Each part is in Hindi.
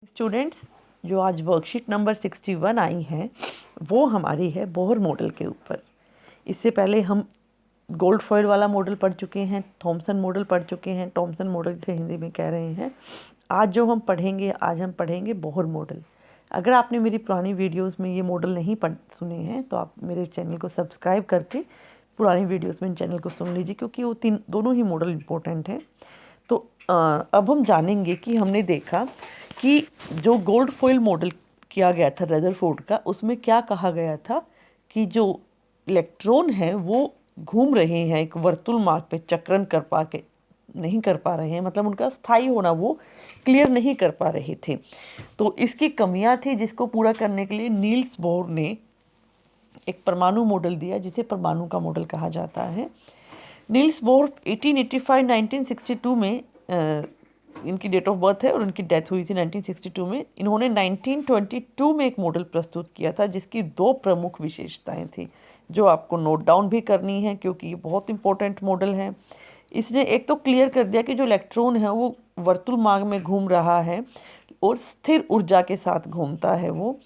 स्टूडेंट्स, जो आज वर्कशीट नंबर 61 आई है वो हमारी है बोहर मॉडल के ऊपर। इससे पहले हम गोल्ड फॉयल वाला मॉडल पढ़ चुके हैं, थॉमसन मॉडल पढ़ चुके हैं, थॉमसन मॉडल जिसे हिंदी में कह रहे हैं। आज हम पढ़ेंगे बोहर मॉडल। अगर आपने मेरी पुरानी वीडियोस में ये मॉडल नहीं सुने हैं तो आप मेरे चैनल को सब्सक्राइब करके पुरानी वीडियोस में इन चैनल को सुन लीजिए, क्योंकि वो दोनों ही मॉडल इम्पोर्टेंट हैं। तो अब हम जानेंगे कि हमने देखा कि जो गोल्ड फॉयल मॉडल किया गया था रदरफोर्ड का, उसमें क्या कहा गया था कि जो इलेक्ट्रॉन हैं वो घूम रहे हैं एक वर्तुल मार्ग पे, चक्रण नहीं कर पा रहे हैं, मतलब उनका स्थायी होना वो क्लियर नहीं कर पा रहे थे। तो इसकी कमियां थी, जिसको पूरा करने के लिए नील्स बोर ने एक परमाणु मॉडल दिया, जिसे परमाणु का मॉडल कहा जाता है। नील्स बोर 1885-1962 में इनकी डेट ऑफ बर्थ है और उनकी डेथ हुई थी 1962 में। इन्होंने 1922 में एक मॉडल प्रस्तुत किया था, जिसकी दो प्रमुख विशेषताएं थी जो आपको नोट डाउन भी करनी है, क्योंकि ये बहुत इंपॉर्टेंट मॉडल है। इसने एक तो क्लियर कर दिया कि जो इलेक्ट्रॉन है वो वर्तुल मार्ग में घूम रहा है और स्थिर ऊर्जा के साथ घूमता है वो,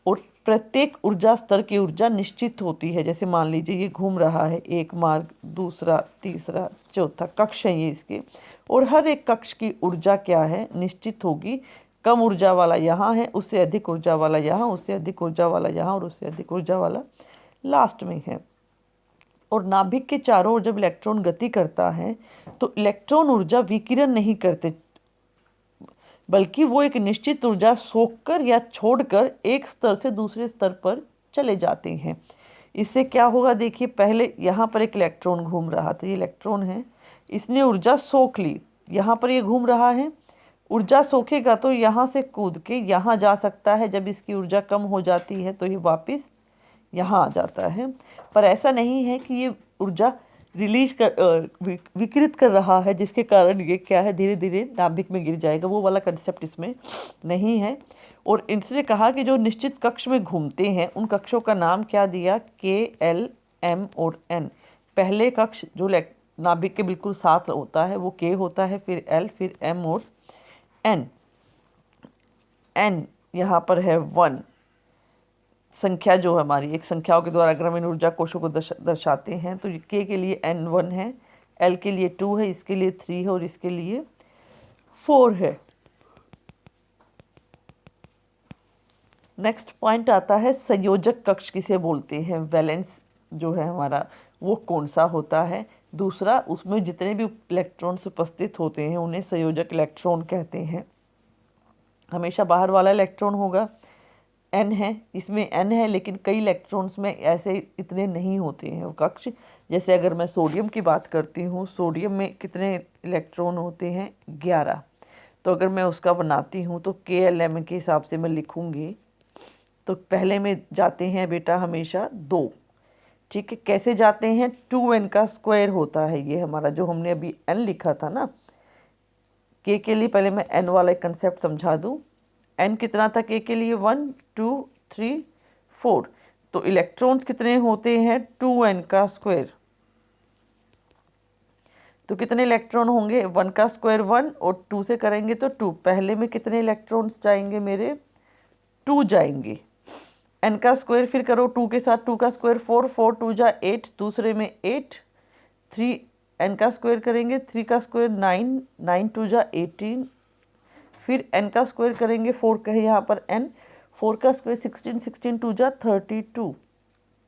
और प्रत्येक ऊर्जा स्तर की ऊर्जा निश्चित होती है। जैसे मान लीजिए ये घूम रहा है एक मार्ग, दूसरा, तीसरा, चौथा, कक्ष है ये इसके, और हर एक कक्ष की ऊर्जा क्या है, निश्चित होगी। कम ऊर्जा वाला यहाँ है, उससे अधिक ऊर्जा वाला यहाँ, उससे अधिक ऊर्जा वाला यहाँ, और उससे अधिक ऊर्जा वाला लास्ट में है। और नाभिक के चारों ओर जब इलेक्ट्रॉन गति करता है तो इलेक्ट्रॉन ऊर्जा विकिरण नहीं करते, बल्कि वो एक निश्चित ऊर्जा सोखकर या छोड़कर एक स्तर से दूसरे स्तर पर चले जाते हैं। इससे क्या होगा, देखिए, पहले यहाँ पर एक इलेक्ट्रॉन घूम रहा था, ये इलेक्ट्रॉन है, इसने ऊर्जा सोख ली, यहाँ पर ये घूम रहा है, ऊर्जा सोखेगा तो यहाँ से कूद के यहाँ जा सकता है। जब इसकी ऊर्जा कम हो जाती है तो ये वापस यहाँ आ जाता है। पर ऐसा नहीं है कि ये ऊर्जा विकृत कर रहा है, जिसके कारण ये क्या है, धीरे धीरे नाभिक में गिर जाएगा, वो वाला कंसेप्ट इसमें नहीं है। और इसने कहा कि जो निश्चित कक्ष में घूमते हैं उन कक्षों का नाम क्या दिया, के, एल, एम और एन। पहले कक्ष जो नाभिक के बिल्कुल साथ होता है वो के होता है, फिर एल, फिर एम और एन। एन यहाँ पर है 1 संख्या, जो हमारी एक संख्याओं के द्वारा अगर हम इन ऊर्जा कोशों को दर्शाते हैं तो के लिए N1 है, L के लिए 2 है, इसके लिए 3 है और इसके लिए 4 है। नेक्स्ट पॉइंट आता है संयोजक कक्ष किसे बोलते हैं। वैलेंस जो है हमारा वो कौन सा होता है। दूसरा, उसमें जितने भी इलेक्ट्रॉन्स उपस्थित होते हैं उन्हें संयोजक इलेक्ट्रॉन कहते हैं। हमेशा बाहर वाला इलेक्ट्रॉन होगा, एन है, इसमें एन है, लेकिन कई इलेक्ट्रॉन्स में ऐसे इतने नहीं होते हैं वो कक्ष। जैसे अगर मैं सोडियम की बात करती हूँ, सोडियम में कितने इलेक्ट्रॉन होते हैं, 11। तो अगर मैं उसका बनाती हूँ तो के एल एम के हिसाब से मैं लिखूँगी तो पहले में जाते हैं बेटा हमेशा 2। ठीक है, कैसे जाते हैं, 2n का स्क्वायर होता है ये हमारा, जो हमने अभी n लिखा था ना। के लिए पहले मैं n वाला एक कंसेप्ट समझा दूँ। n कितना था के लिए, 1 2 3 4। तो इलेक्ट्रॉन्स कितने होते हैं, 2n का स्क्वायर। तो कितने इलेक्ट्रॉन होंगे, 1 का स्क्वायर 1 और 2 से करेंगे तो 2। पहले में कितने इलेक्ट्रॉन्स जाएंगे मेरे, 2 जाएंगे। n का स्क्वायर फिर करो 2 के साथ, 2 का स्क्वायर 4, 4 2 जा 8, दूसरे में 8, 3 n का स्क्वायर करेंगे, 3 का स्क्वायर 9, 9 2 जा 18, फिर n का स्क्वायर करेंगे, 4 का है यहाँ पर n, 4 का स्क्वायर 16, 16 2 जा 32।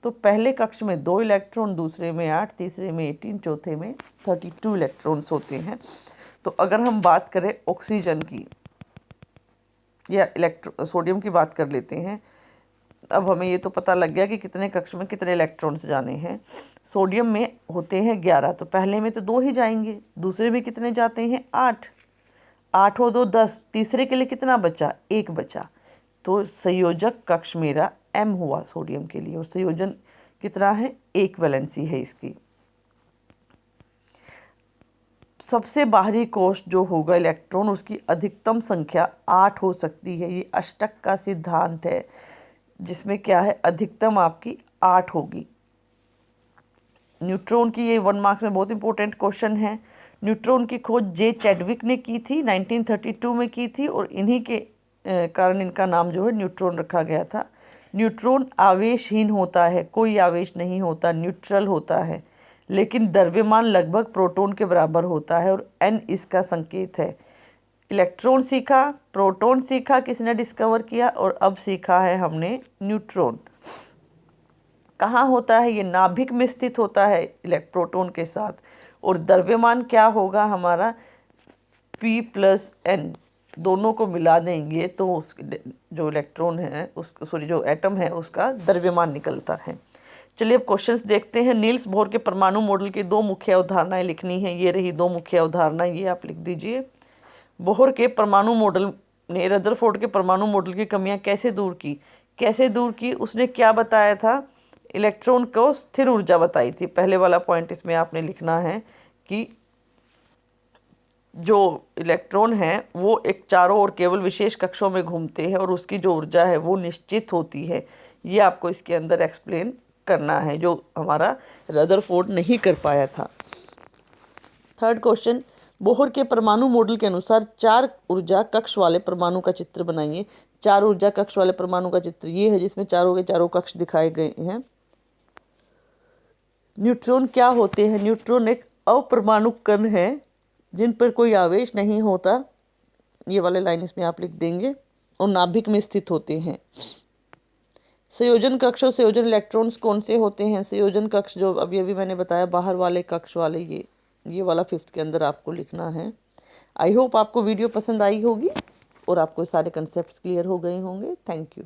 तो पहले कक्ष में 2 इलेक्ट्रॉन, दूसरे में 8, तीसरे में 18, चौथे में 32 इलेक्ट्रॉन्स होते हैं। तो अगर हम बात करें ऑक्सीजन की या सोडियम की बात कर लेते हैं। अब हमें ये तो पता लग गया कि कितने कक्ष में कितने इलेक्ट्रॉन्स जाने हैं। सोडियम में होते हैं 11, तो पहले में तो 2 ही जाएंगे, दूसरे में कितने जाते हैं, 8, 8 हो 2 10, तीसरे के लिए कितना बचा, 1 बचा। तो संयोजक कक्ष मेरा M हुआ सोडियम के लिए, और संयोजन कितना है, 1 वैलेंसी है इसकी। सबसे बाहरी कोश जो होगा इलेक्ट्रॉन, उसकी अधिकतम संख्या 8 हो सकती है। ये अष्टक का सिद्धांत है, जिसमें क्या है, अधिकतम आपकी 8 होगी। न्यूट्रॉन की, ये 1 मार्क्स में बहुत इंपॉर्टेंट क्वेश्चन है। न्यूट्रॉन की खोज जे चैडविक ने की थी, 1932 में की थी, और इन्हीं के कारण इनका नाम जो है न्यूट्रॉन रखा गया था। न्यूट्रॉन आवेशहीन होता है, कोई आवेश नहीं होता, न्यूट्रल होता है, लेकिन द्रव्यमान लगभग प्रोटॉन के बराबर होता है और n इसका संकेत है। इलेक्ट्रॉन सीखा, प्रोटॉन सीखा, किसने डिस्कवर किया, और अब सीखा है हमने न्यूट्रॉन। कहाँ होता है ये? नाभिक में स्थित होता है प्रोटॉन के साथ। और द्रव्यमान क्या होगा हमारा? P+n, दोनों को मिला देंगे तो उस जो इलेक्ट्रॉन है जो एटम है उसका द्रव्यमान निकलता है। चलिए अब क्वेश्चंस देखते हैं। नील्स बोर के परमाणु मॉडल की दो मुख्य अवधारणाएं लिखनी है। ये रही दो मुख्य अवधारणाएं, ये आप लिख दीजिए। बोहर के परमाणु मॉडल ने रदरफोर्ड के परमाणु मॉडल की कमियां कैसे दूर की? कैसे दूर की? उसने क्या बताया था? इलेक्ट्रॉन को स्थिर ऊर्जा बताई थी। पहले वाला पॉइंट इसमें आपने लिखना है कि जो इलेक्ट्रॉन है वो एक चारों ओर केवल विशेष कक्षों में घूमते हैं और उसकी जो ऊर्जा है वो निश्चित होती है। ये आपको इसके अंदर एक्सप्लेन करना है, जो हमारा रदरफोर्ड नहीं कर पाया था। थर्ड क्वेश्चन, बोहर के परमाणु मॉडल के अनुसार 4 ऊर्जा कक्ष वाले परमाणु का चित्र बनाइए। 4 ऊर्जा कक्ष वाले परमाणु का चित्र ये है, जिसमें चारों के चारों कक्ष दिखाए गए हैं। न्यूट्रॉन क्या होते हैं? न्यूट्रॉन एक अपरमाणु कण है जिन पर कोई आवेश नहीं होता, ये वाले लाइन इसमें आप लिख देंगे, और नाभिक में स्थित होते हैं। संयोजन कक्ष और संयोजन इलेक्ट्रॉन्स कौन से होते हैं? संयोजन कक्ष जो अभी मैंने बताया, बाहर वाले कक्ष वाले, ये वाला 5th के अंदर आपको लिखना है। आई होप आपको वीडियो पसंद आई होगी और आपको सारे कंसेप्ट क्लियर हो गए होंगे। Thank you.